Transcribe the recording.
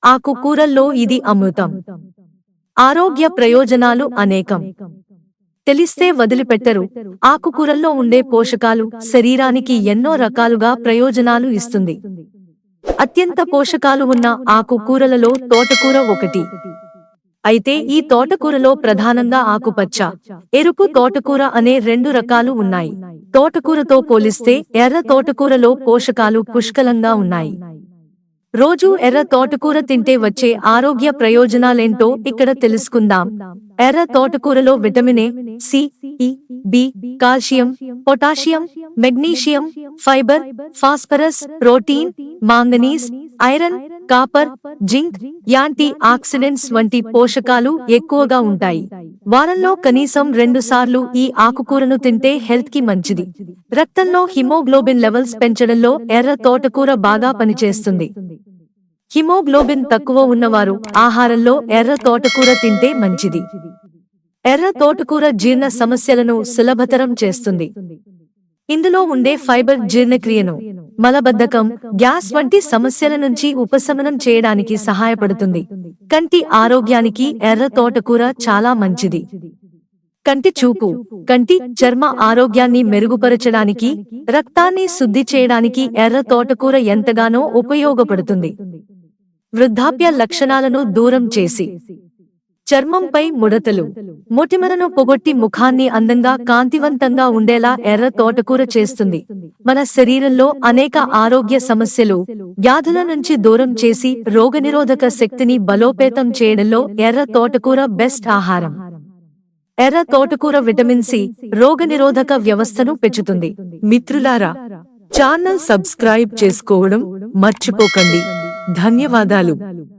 ఆకుకూరల్లో ఇది అమృతం. ఆరోగ్య ప్రయోజనాలు అనేకం. తెలిస్తే వదిలిపెట్టరు. ఆకుకూరల్లో ఉండే పోషకాలు శరీరానికి ఎన్నో రకాలుగా ప్రయోజనాలు ఇస్తుంది. అత్యంత పోషకాలు ఉన్న ఆకుకూరలలో తోటకూర ఒకటి. అయితే ఈ తోటకూరలో ప్రధానంగా ఆకుపచ్చ, ఎరుపు తోటకూర అనే రెండు రకాలు ఉన్నాయి. తోటకూరతో పోలిస్తే ఎర్ర తోటకూరలో పోషకాలు పుష్కలంగా ఉన్నాయి. రోజూ ఎర్ర తోటకూర తింటే వచ్చే ఆరోగ్య ప్రయోజనాలేంటో ఇక్కడ తెలుసుకుందాం. ఎర్ర తోటకూరలో vitamin A, C, E, B, calcium, potassium, magnesium, fibre, phosphorus, protein, manganese, iron, copper, zinc, antioxidants వంటి పోషకాలు ఎక్కువగా ఉంటాయి. వారంలో కనీసం 2 సార్లు ఈ ఆకుకూరను తింటే హెల్త్ కి మంచిది. రక్తంలో హిమోగ్లోబిన్ లెవెల్స్ పెంచడంలో ఎర్ర తోటకూర బాగా పనిచేస్తుంది. హిమోగ్లోబిన్ తక్కువ ఉన్నవారు ఆహారంలో ఎర్ర తోటకూర తింటే మంచిది. ఎర్ర తోటకూర జీర్ణ సమస్యలను సులభతరం చేస్తుంది. ఇందులో ఉండే ఫైబర్ జీర్ణక్రియను, మలబద్ధకం, గ్యాస్ వంటి సమస్యల నుంచి ఉపశమనం చేయడానికి సహాయపడుతుంది. కంటి ఆరోగ్యానికి ఎర్ర తోటకూర చాలా మంచిది. కంటి చూపు, కంటి, చర్మ ఆరోగ్యాన్ని మెరుగుపరచడానికి, రక్తాన్ని శుద్ధి చేయడానికి ఎర్ర తోటకూర ఎంతగానో ఉపయోగపడుతుంది. వృద్ధాప్య లక్షణాలను దూరం చేసి చర్మంపై ముడతలు, మొటిమలను పోగొట్టి ముఖాన్ని అందంగా కాంతివంతంగా ఉండేలా ఎర్ర తోటకూర చేస్తుంది. మన శరీరంలో అనేక ఆరోగ్య సమస్యలు, వ్యాధుల నుంచి దూరం చేసి రోగనిరోధక శక్తిని బలోపేతం చేయడంలో ఎర్ర తోటకూర బెస్ట్ ఆహారం. ఎర్ర తోటకూర విటమిన్ సి రోగనిరోధక వ్యవస్థను పెంచుతుంది. మిత్రులారా, ఛానల్ సబ్స్క్రైబ్ చేసుకోవడం మర్చిపోకండి. ధన్యవాదాలు.